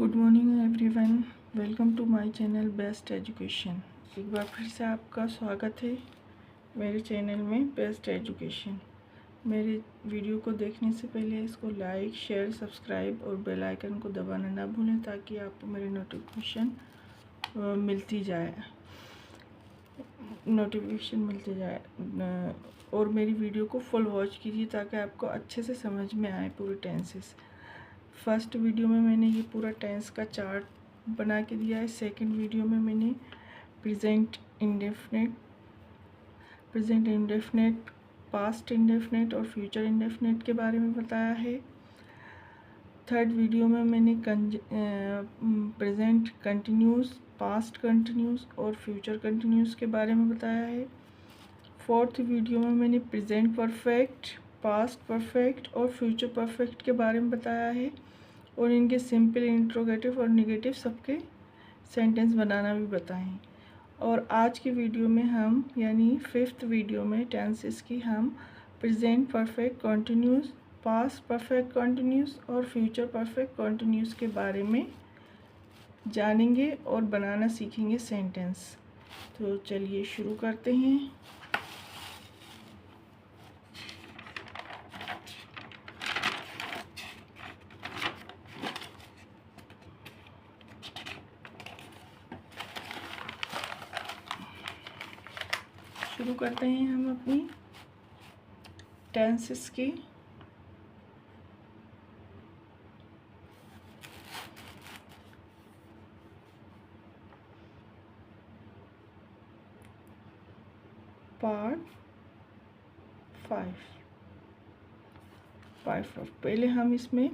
Good morning everyone, welcome to my channel best education. एक बार फिर से आपका स्वागत है मेरे चैनल में बेस्ट एजुकेशन। मेरे वीडियो को देखने से पहले इसको लाइक, शेयर, सब्सक्राइब और बेल आइकन को दबाना ना भूलें ताकि आपको मेरी नोटिफिकेशन मिलती जाए और मेरी वीडियो को फुल वॉच कीजिए ताकि आपको अच्छे से समझ में आए पूरे टेंसेस। फर्स्ट वीडियो में मैंने ये पूरा टेंस का चार्ट बना के दिया है। सेकंड वीडियो में मैंने प्रेजेंट इंडेफिनेट, पास्ट इंडेफिनेट और फ्यूचर इंडेफिनेट के बारे में बताया है। थर्ड वीडियो में मैंने प्रेजेंट कंटिन्यूस, पास्ट कंटिन्यूस और फ्यूचर कंटिन्यूस के बारे में बताया है। फोर्थ वीडियो में मैंने प्रेजेंट परफेक्ट, पास्ट परफेक्ट और फ्यूचर परफेक्ट के बारे में बताया है और इनके सिंपल, इंट्रोगेटिव और नेगेटिव सबके सेंटेंस बनाना भी बताएं। और आज की वीडियो में हम यानी फिफ्थ वीडियो में टेंसेस की हम present perfect continuous, past perfect continuous और फ्यूचर परफेक्ट कंटिन्यूस के बारे में जानेंगे और बनाना सीखेंगे सेंटेंस। तो चलिए शुरू करते हैं। शुरू करते हैं हम अपनी टेंसेस की। पार्ट 5 पहले हम इसमें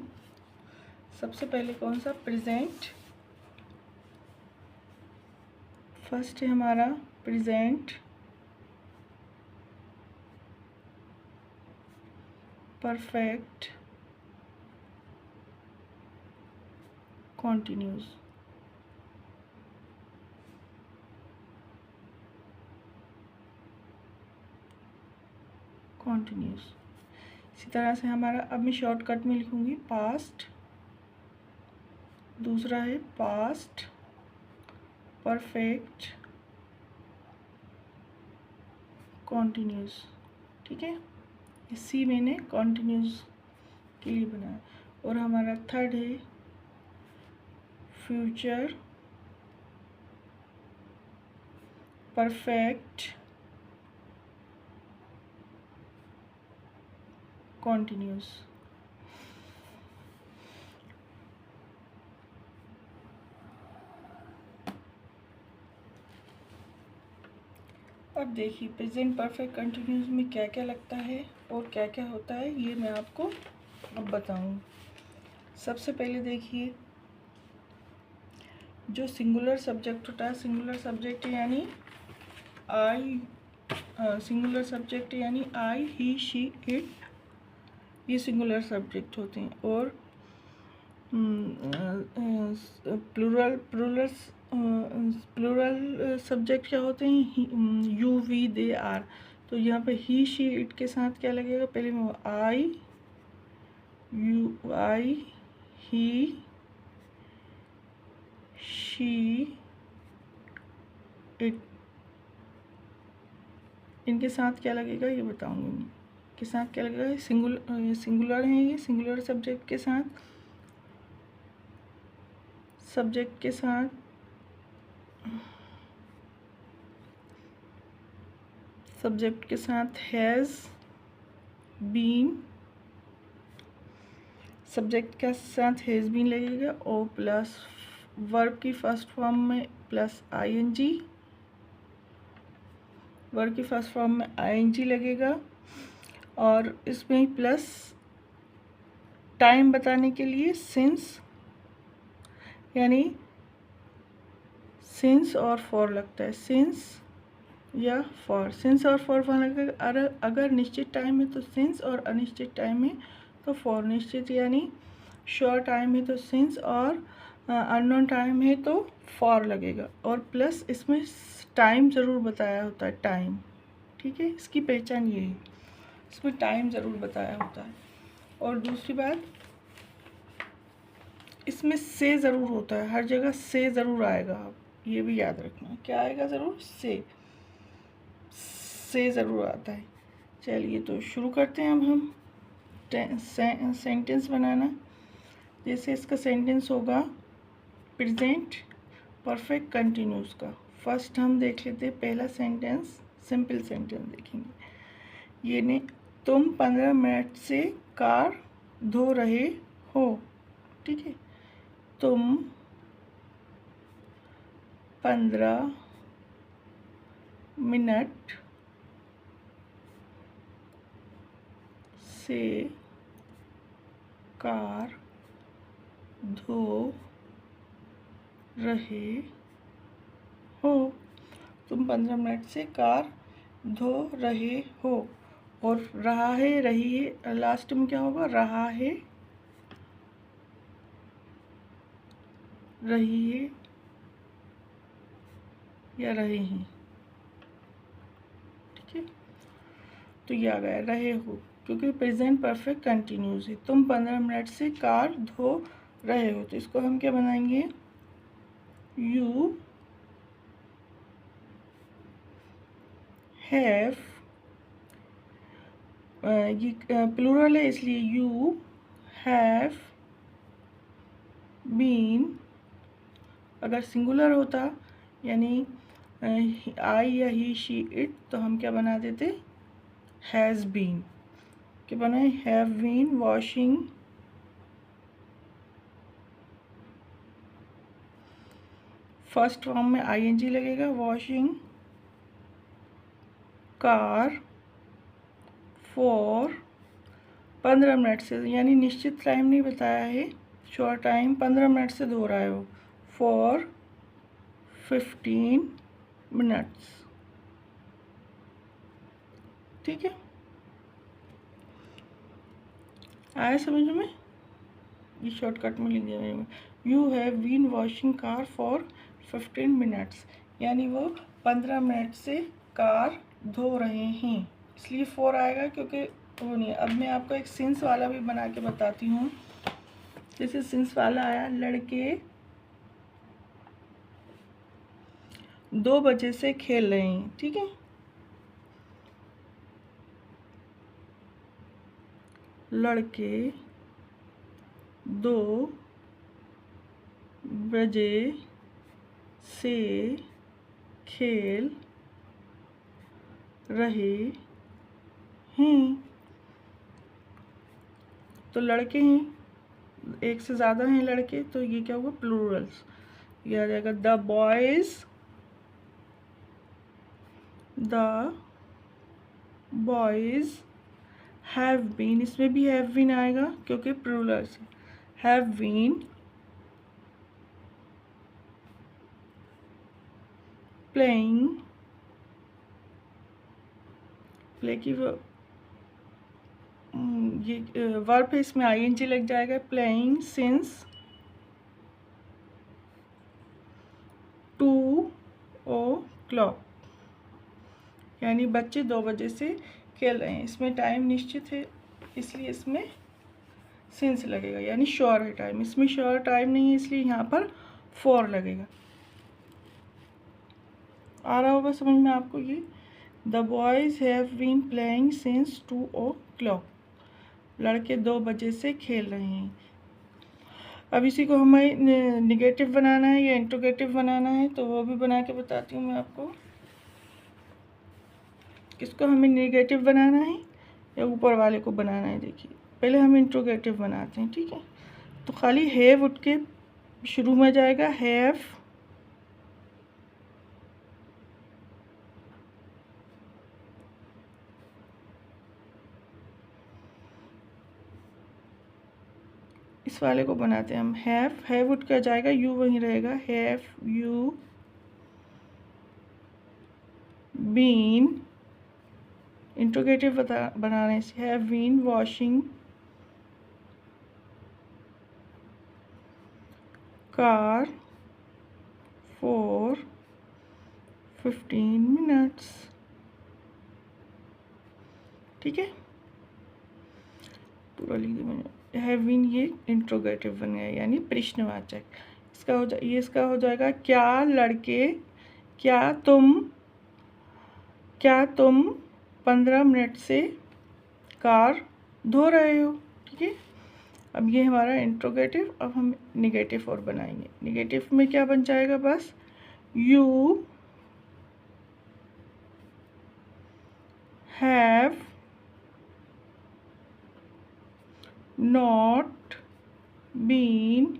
सबसे पहले कौन सा प्रेजेंट, फर्स्ट है हमारा प्रेजेंट परफेक्ट कॉन्टिन्यूस। इसी तरह से हमारा, अब मैं शॉर्टकट में लिखूंगी पास्ट, दूसरा है पास्ट परफेक्ट कॉन्टिन्यूस। ठीक है, इसी मैंने कॉन्टिन्यूस के लिए बनाया। और हमारा थर्ड है फ्यूचर परफेक्ट कॉन्टिन्यूस। अब देखिए प्रेजेंट परफेक्ट कंटिन्यूस में क्या क्या लगता है और क्या क्या होता है, ये मैं आपको अब बताऊँ। सबसे पहले देखिए, जो सिंगुलर सब्जेक्ट होता है, सिंगुलर सब्जेक्ट यानी आई, ही, शी, इट, ये सिंगुलर सब्जेक्ट होते हैं। और प्लूरल सब्जेक्ट क्या होते हैं, यू, वी, दे, आर। तो यहाँ पे ही, शी, इट के साथ क्या लगेगा, पहले में I, you, I, he, she, it, इनके साथ क्या लगेगा ये बताऊंगी मैं। के साथ क्या लगेगा, सिंगुलर है, ये सिंगुलर सब्जेक्ट के साथ हैज़ बीन, सब्जेक्ट के साथ हैज़ बीन लगेगा और प्लस वर्ब की फर्स्ट फॉर्म में प्लस आईएनजी, वर्ब की फर्स्ट फॉर्म में आईएनजी लगेगा। और इसमें प्लस टाइम बताने के लिए सिंस, यानी सिंस और फॉर लगता है, सिंस या फॉर। सिंस और फॉर वहाँ लगेगा। अगर निश्चित टाइम है तो सिंस और अनिश्चित टाइम है तो फॉर। निश्चित यानी श्योर टाइम है तो सिंस और अननोन टाइम है तो फॉर लगेगा। और प्लस इसमें टाइम ज़रूर बताया होता है, टाइम। ठीक है, इसकी पहचान ये है, इसमें टाइम ज़रूर बताया होता है। और दूसरी बात, इसमें से ज़रूर होता है, हर जगह से ज़रूर आएगा, आप ये भी याद रखना। क्या आएगा ज़रूर? से ज़रूर आता है। चलिए तो शुरू करते हैं अब हम सेंटेंस बनाना। जैसे इसका सेंटेंस होगा प्रेजेंट परफेक्ट कंटिन्यूस का। फर्स्ट हम देख लेते हैं पहला सेंटेंस, सिंपल सेंटेंस देखेंगे। ये ने तुम 15 मिनट से कार धो रहे हो। ठीक है, तुम 15 मिनट से कार धो रहे हो। तुम 15 मिनट से कार धो रहे हो। और रहा है, रही है, लास्ट में क्या होगा? रहा है, रही है या रहे हैं। ठीक है, तो ये आ गया रहे हो, क्योंकि प्रेजेंट परफेक्ट कंटिन्यूस है। तुम 15 मिनट से कार धो रहे हो, तो इसको हम क्या बनाएंगे? यू हैव, ये प्लूरल है इसलिए यू हैव बीन। अगर सिंगुलर होता यानी आई या ही शी इट, तो हम क्या बना देते? Has been. क्या बनाए? Have been washing first form में आईएनजी लगेगा, वॉशिंग कार फॉर 15 मिनट से, यानी निश्चित टाइम नहीं बताया है, शॉर्ट टाइम, 15 मिनट से धो रहा है वो, फॉर 15 मिनट्स। ठीक है, आया समझ में? ये शॉर्टकट में लिख दिया मैंने। You have been washing car for 15 minutes, यानी वो 15 मिनट से कार धो रहे हैं, इसलिए 4 आएगा, क्योंकि वो नहीं है। अब मैं आपको एक सिंस वाला भी बना के बताती हूँ। जैसे सिंस वाला आया, लड़के 2 बजे से खेल रहे हैं। ठीक है, लड़के 2 बजे से खेल रहे हैं। तो लड़के हैं, एक से ज़्यादा हैं लड़के, तो ये क्या होगा? प्लूरल्स। ये आ जाएगा द बॉयज़ हैव बीन। इसमें भी हैव बीन आएगा क्योंकि plurals have been playing, play की ये वर्ब है, इसमें आईएनजी लग जाएगा, प्लेइंग सिंस 2 o'clock, यानी बच्चे 2 बजे से खेल रहे हैं। इसमें टाइम निश्चित है, इसलिए इसमें सिंस लगेगा, यानी श्योर है टाइम। इसमें श्योर टाइम नहीं है, इसलिए यहाँ पर 4 लगेगा। आ रहा होगा समझ में आपको ये? The boys have been playing since 2 o'clock, लड़के 2 बजे से खेल रहे हैं। अब इसी को हमें निगेटिव बनाना है या इंट्रोगेटिव बनाना है, तो वो भी बना के बताती हूँ मैं आपको। किसको हमें निगेटिव बनाना है या ऊपर वाले को बनाना है? देखिए, पहले हम इंट्रोगेटिव बनाते हैं। ठीक है, तो खाली हैव उठ के शुरू में जाएगा, हैव इस वाले को बनाते हैं हम। हैव उठ कर जाएगा, यू वहीं रहेगा, हैव यू बीन। इंट्रोगेटिव बनाने से have been washing car for 15 minutes. ठीक है, पूरा लिख दिया मैंने। हैव बीन ये इंट्रोगेटिव बन गया यानी प्रश्नवाचक। इसका हो जाएगा क्या तुम 15 मिनट से कार धो रहे हो। ठीक है, अब ये हमारा इंट्रोगेटिव। अब हम निगेटिव और बनाएंगे। निगेटिव में क्या बन जाएगा, बस you have not been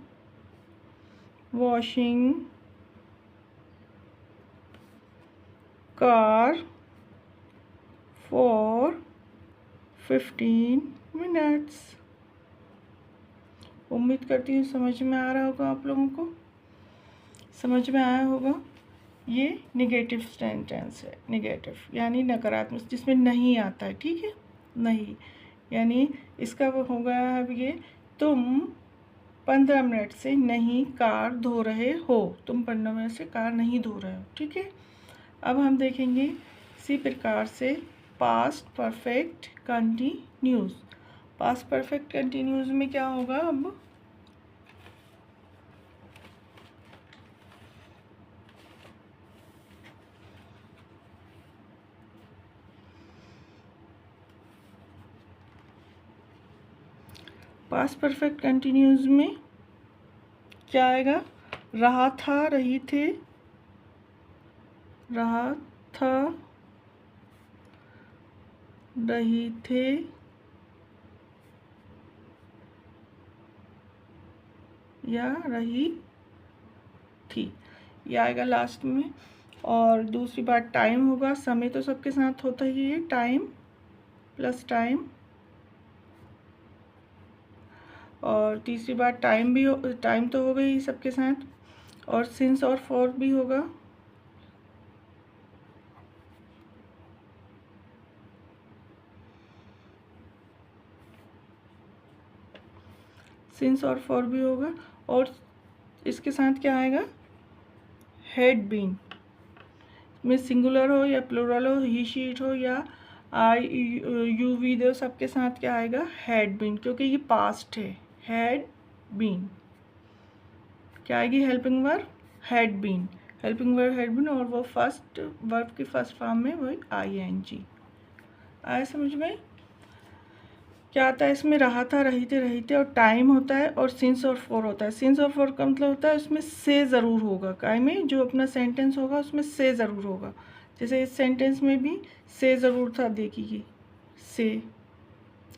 washing car for 15 minutes. उम्मीद करती हूँ समझ में आ रहा होगा, आप लोगों को समझ में आया होगा। ये निगेटिव सेंटेंस है। निगेटिव यानी नकारात्मक, जिसमें नहीं आता है। ठीक है, नहीं यानी इसका वो हो गया है अब ये, तुम 15 मिनट से नहीं कार धो रहे हो। तुम 15 मिनट से कार नहीं धो रहे हो। ठीक है, अब हम देखेंगे इसी प्रकार से past perfect continuous. Past perfect continuous में क्या होगा, अब पास्ट परफेक्ट कंटिन्यूस में क्या आएगा, रहा था, रही थे, रहा था, रही थे, या रही थी, ये आएगा लास्ट में। और दूसरी बात टाइम होगा। समय तो सबके साथ होता ही है, टाइम प्लस टाइम। और तीसरी बात टाइम तो हो गई सबके साथ। और सिंस और फॉर भी होगा। सिंस और फॉर भी होगा। और इसके साथ क्या आएगा, हैड बीन में सिंगुलर हो या प्लूरल हो, ही शी इट हो या आई यू वी दे, सबके साथ क्या आएगा, हैड बीन, क्योंकि ये पास्ट है। हैड बीन क्या आएगी, helping verb had been. Helping verb had been और वो फर्स्ट वर्ब की फर्स्ट फॉर्म में वही ING। आया समझ में। क्या आता है इसमें, रहा था, रही थे और टाइम होता है और सिंस और फॉर होता है। सिंस और फॉर का मतलब होता है उसमें से ज़रूर होगा। काय में जो अपना सेंटेंस होगा उसमें से ज़रूर होगा। जैसे इस सेंटेंस में भी से ज़रूर था, देखिए से,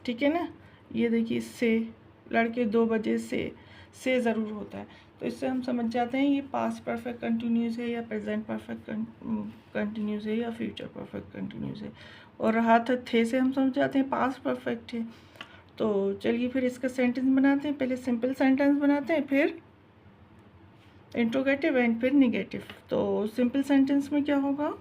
ठीक है ना। ये देखिए से, लड़के 2 बजे से ज़रूर होता है। तो इससे हम समझ जाते हैं ये पास्ट परफेक्ट कंटिन्यूस है या प्रेजेंट परफेक्ट कंटिन्यूस है या फ्यूचर परफेक्ट कंटिन्यूस है। और रहा था, थे से हम समझ जाते हैं पास्ट परफेक्ट है। तो चलिए फिर इसका सेंटेंस बनाते हैं। पहले सिंपल सेंटेंस बनाते हैं, फिर इंट्रोगेटिव एंड फिर निगेटिव। तो सिंपल सेंटेंस में क्या होगा,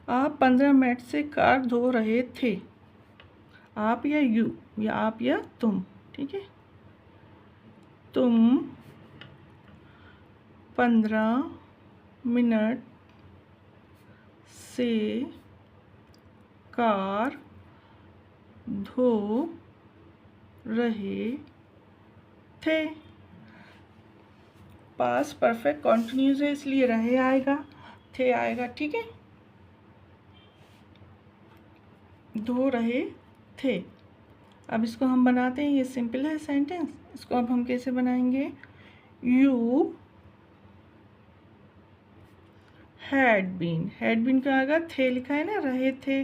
आप 15 मिनट से कार धो रहे थे। आप या यू, या आप या तुम। ठीक है, तुम 15 मिनट से कार धो रहे थे। पास्ट परफेक्ट कंटिन्यूस है इसलिए रहे आएगा, थे आएगा। ठीक है, धो रहे थे। अब इसको हम बनाते हैं, ये सिंपल है सेंटेंस। इसको अब हम कैसे बनाएंगे, यू हैड बीन का आएगा, थे लिखा है ना, रहे थे।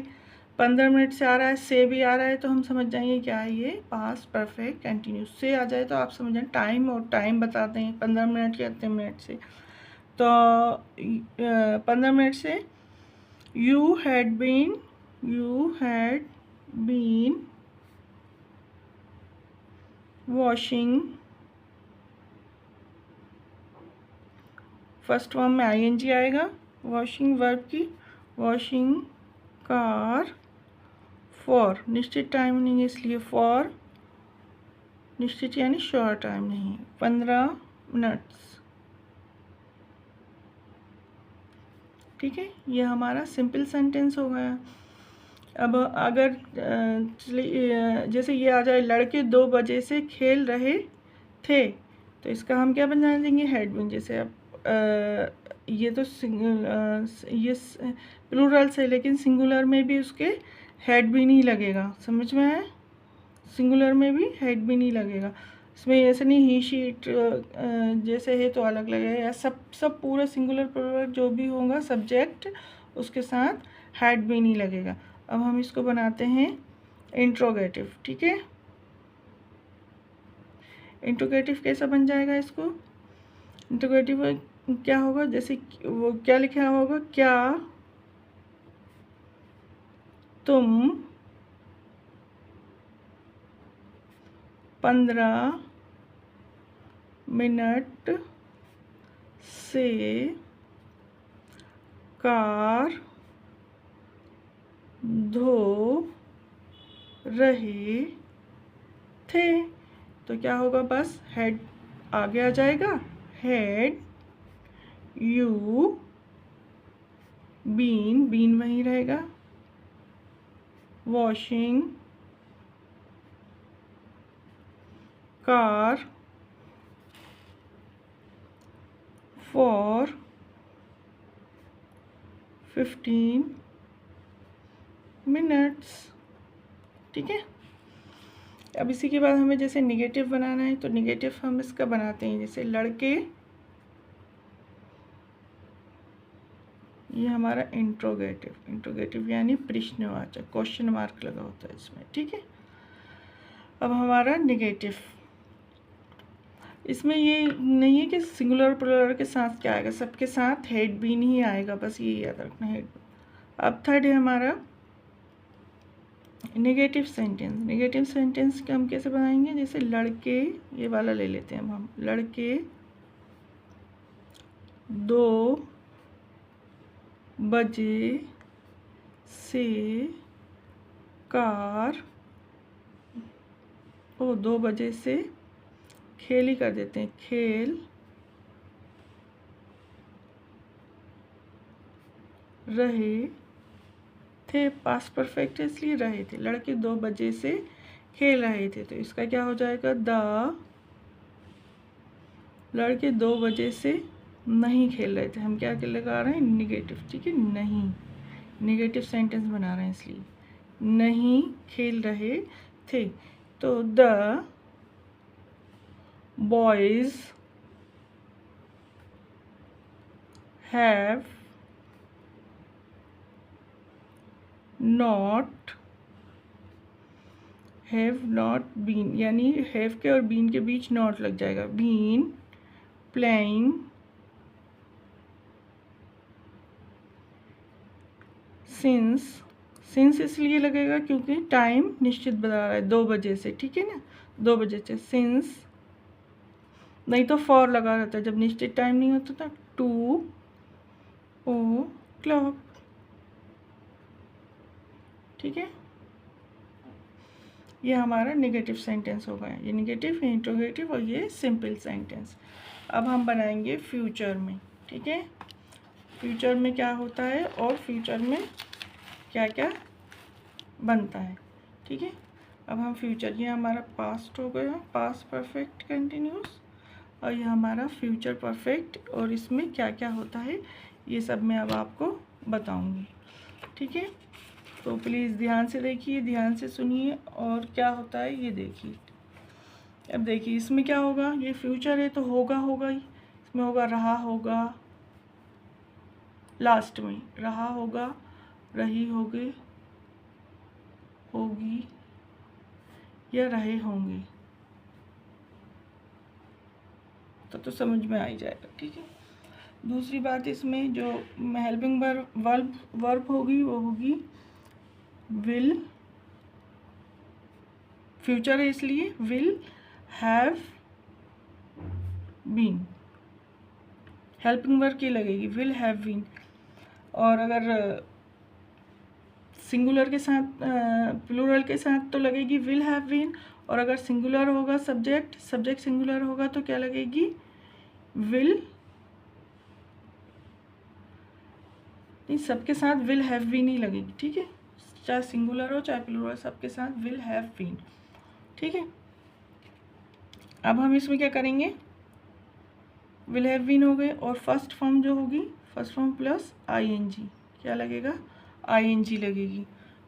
15 मिनट से आ रहा है, से भी आ रहा है, तो हम समझ जाएंगे क्या है ये, पास्ट परफेक्ट कंटिन्यूस। से आ जाए तो आप समझ जाए टाइम, और टाइम बताते हैं 15 मिनट या इतने मिनट से। तो 15 मिनट से you had been washing, first form में ING आएगा, वॉशिंग वर्ब की, वॉशिंग कार फॉर, निश्चित टाइम नहीं है इसलिए फॉर, निश्चित यानी शॉर्ट टाइम नहीं है, 15 मिनट्स। ठीक है, ये हमारा सिंपल सेंटेंस हो गया। अब अगर जैसे ये आ जाए, लड़के 2 बजे से खेल रहे थे, तो इसका हम क्या बना देंगे, हैड बीन। जैसे अब ये तो ये प्लूरल से, लेकिन सिंगुलर में भी उसके हैड बीन ही लगेगा, समझ में आया? सिंगुलर में भी हैड बीन ही लगेगा, इसमें ऐसे नहीं ही शीट जैसे है तो अलग लगेगा, या सब पूरा सिंगुलर प्लूरल जो भी होगा सब्जेक्ट उसके साथ हैड बीन ही लगेगा। अब हम इसको बनाते हैं इंट्रोगेटिव, ठीक है। इंट्रोगेटिव कैसा बन जाएगा इसको, इंट्रोगेटिव क्या होगा, जैसे वो क्या लिखा होगा, क्या तुम 15 मिनट से कार धो रहे थे, तो क्या होगा, बस हैड आगे आ जाएगा, हैड यू बीन, बीन वहीं रहेगा, वॉशिंग कार फॉर 15 मिनट्स, ठीक है। अब इसी के बाद हमें जैसे निगेटिव बनाना है, तो निगेटिव हम इसका बनाते हैं, जैसे लड़के, ये हमारा इंट्रोगेटिव, इंट्रोगेटिव यानी प्रश्नवाचक, क्वेश्चन मार्क लगा होता है इसमें, ठीक है। अब हमारा निगेटिव, इसमें ये नहीं है कि सिंगुलर प्लूरल के साथ क्या आएगा, सबके साथ हेड बीन ही आएगा, बस ये याद रखना, हेड। अब थर्ड है हमारा नेगेटिव सेंटेंस। नेगेटिव सेंटेंस का हम कैसे बनाएंगे, जैसे लड़के, ये वाला ले लेते हैं हम, लड़के 2 बजे से कार, 2 बजे से खेल ही कर देते हैं, खेल रहे थे, पास्ट परफेक्ट है इसलिए रहे थे, लड़के 2 बजे से खेल रहे थे, तो इसका क्या हो जाएगा, लड़के 2 बजे से नहीं खेल रहे थे, हम क्या लगा रहे हैं, निगेटिव, ठीक है, नहीं, निगेटिव सेंटेंस बना रहे हैं इसलिए, नहीं खेल रहे थे, तो the boys have not been, यानी हैव के और बीन के बीच नॉट लग जाएगा, बीन प्लेइंग सिंस इसलिए लगेगा क्योंकि टाइम निश्चित बता रहा है, 2 बजे से, ठीक है ना, 2 बजे से, सिंस, नहीं तो फॉर लगा रहता है जब निश्चित टाइम नहीं होता था, 2 o'clock, ठीक है। ये हमारा नेगेटिव सेंटेंस हो गया, ये नेगेटिव, इंट्रोगेटिव और ये सिंपल सेंटेंस। अब हम बनाएंगे फ्यूचर में, ठीक है, फ्यूचर में क्या होता है और फ्यूचर में क्या क्या बनता है, ठीक है। अब हम फ्यूचर, ये हमारा पास्ट हो गया, पास्ट परफेक्ट कंटिन्यूस, और ये हमारा फ्यूचर परफेक्ट, और इसमें क्या क्या होता है ये सब मैं अब आपको बताऊंगी, ठीक है। तो प्लीज़ ध्यान से देखिए, ध्यान से सुनिए, और क्या होता है ये देखिए। अब देखिए इसमें क्या होगा, ये फ्यूचर है तो होगा ही, इसमें होगा रहा होगा, लास्ट में रहा होगा, रही होगी, या रहे होंगे, तो समझ में आ ही जाएगा, ठीक है। दूसरी बात, इसमें जो हेल्पिंग वर्ब होगी वो होगी विल, फ्यूचर है इसलिए will have been, helping verb की लगेगी विल हैव बीन, और अगर सिंगुलर के साथ, प्लूरल के साथ तो लगेगी विल हैव बीन, और अगर सिंगुलर होगा सब्जेक्ट सिंगुलर होगा तो क्या लगेगी, विल, नहीं सबके साथ विल हैव बीन ही लगेगी, ठीक है, चाहे सिंगुलर हो चाहे प्लूरल, सबके साथ विल हैव बीन। ठीक है, अब हम इसमें क्या करेंगे, विल हैव बीन हो गए और फर्स्ट फॉर्म जो होगी, फर्स्ट फॉर्म प्लस आईएनजी, क्या लगेगा, आईएनजी लगेगी।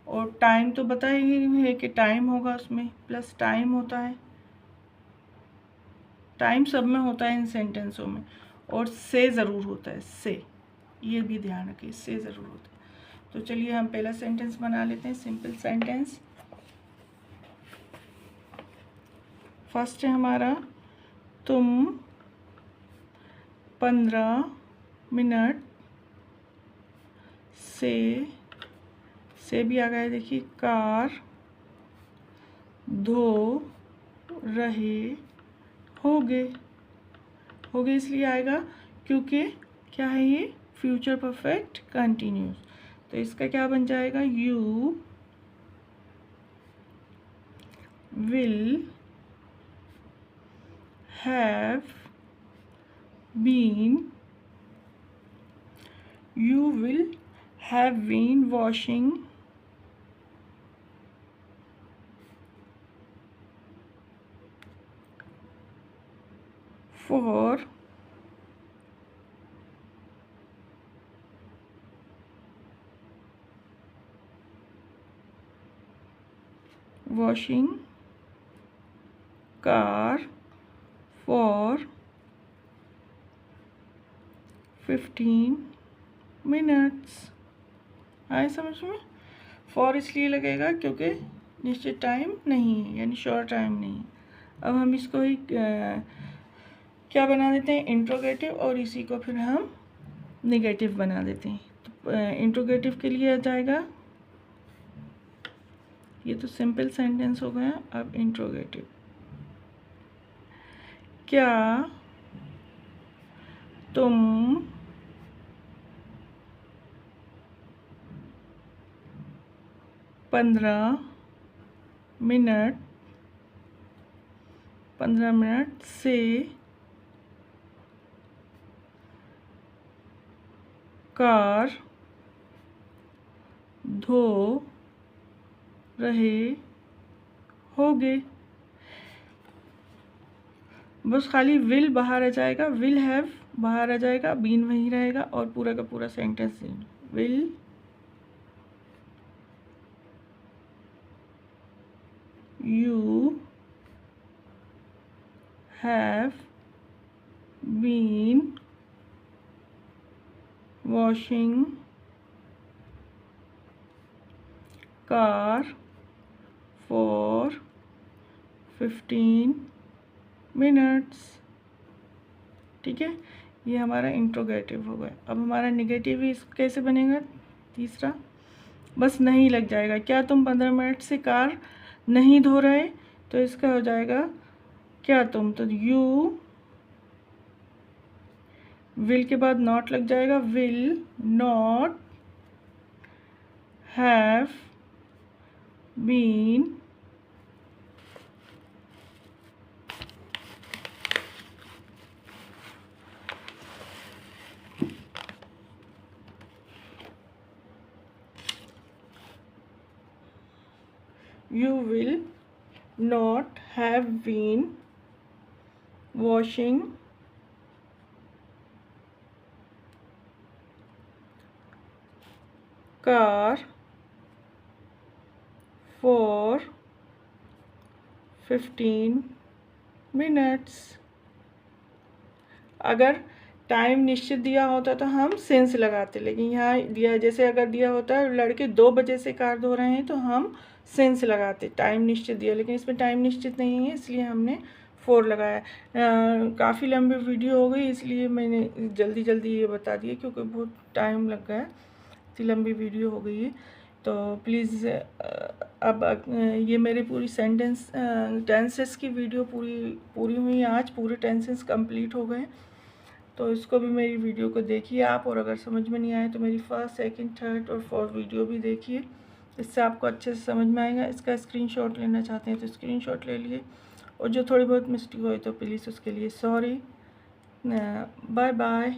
और टाइम तो बताया है कि टाइम होगा उसमें, प्लस टाइम होता है, टाइम सब में होता है इन सेंटेंसों में, और से ज़रूर होता है, से, ये भी ध्यान रखिए, से ज़रूर होता है। तो चलिए हम पहला सेंटेंस बना लेते हैं, सिंपल सेंटेंस। फर्स्ट है हमारा, तुम 15 मिनट से भी आ गया, देखिए, कार धो रहे होगे इसलिए आएगा क्योंकि क्या है ये, फ्यूचर परफेक्ट कंटिन्यूस। तो इसका क्या बन जाएगा, you will have been washing for 15 minutes। आए समझ में, फॉर इसलिए लगेगा क्योंकि निश्चित टाइम नहीं है, यानी शॉर्ट टाइम नहीं है। अब हम इसको ही क्या बना देते हैं, इंट्रोगेटिव, और इसी को फिर हम नेगेटिव बना देते हैं। तो इंट्रोगेटिव के लिए आ जाएगा, ये तो सिंपल सेंटेंस हो गया। अब इंट्रोगेटिव, क्या तुम 15 मिनट से कार धो रहे होगे। बस खाली विल बाहर आ जाएगा, विल हैव बाहर आ जाएगा, बीन वहीं रहेगा, और पूरा का पूरा sentence will you have been washing car for 15 minutes. ठीक है, ये हमारा इंट्रोगेटिव हो गया। अब हमारा नेगेटिव ही कैसे बनेगा, तीसरा, बस नहीं लग जाएगा, क्या तुम 15 मिनट से कार नहीं धो रहे, तो इसका हो जाएगा क्या तुम, तो यू विल के बाद नॉट लग जाएगा, will not have been you will not have been washing car for 15 minutes। अगर टाइम निश्चित दिया होता तो हम सेंस लगाते, लेकिन यहाँ दिया, जैसे अगर दिया होता है लड़के 2 बजे से कार धो रहे हैं तो हम सेंस लगाते, टाइम निश्चित दिया, लेकिन इसमें टाइम निश्चित नहीं है इसलिए हमने 4 लगाया। काफ़ी लंबी वीडियो हो गई इसलिए मैंने जल्दी जल्दी ये बता दिया, क्योंकि बहुत टाइम लग गया, इतनी लंबी वीडियो हो गई है। तो प्लीज़ अब ये मेरी पूरी टेंसेस की वीडियो पूरी हुई, आज पूरे टेंसेस कंप्लीट हो गए। तो इसको भी मेरी वीडियो को देखिए आप, और अगर समझ में नहीं आए तो मेरी फर्स्ट, सेकंड, थर्ड और फोर्थ वीडियो भी देखिए, इससे आपको अच्छे से समझ में आएगा। इसका स्क्रीनशॉट लेना चाहते हैं तो स्क्रीनशॉट ले लिए, और जो थोड़ी बहुत मिस्टेक हुई तो प्लीज़ उसके लिए सॉरी। Bye bye.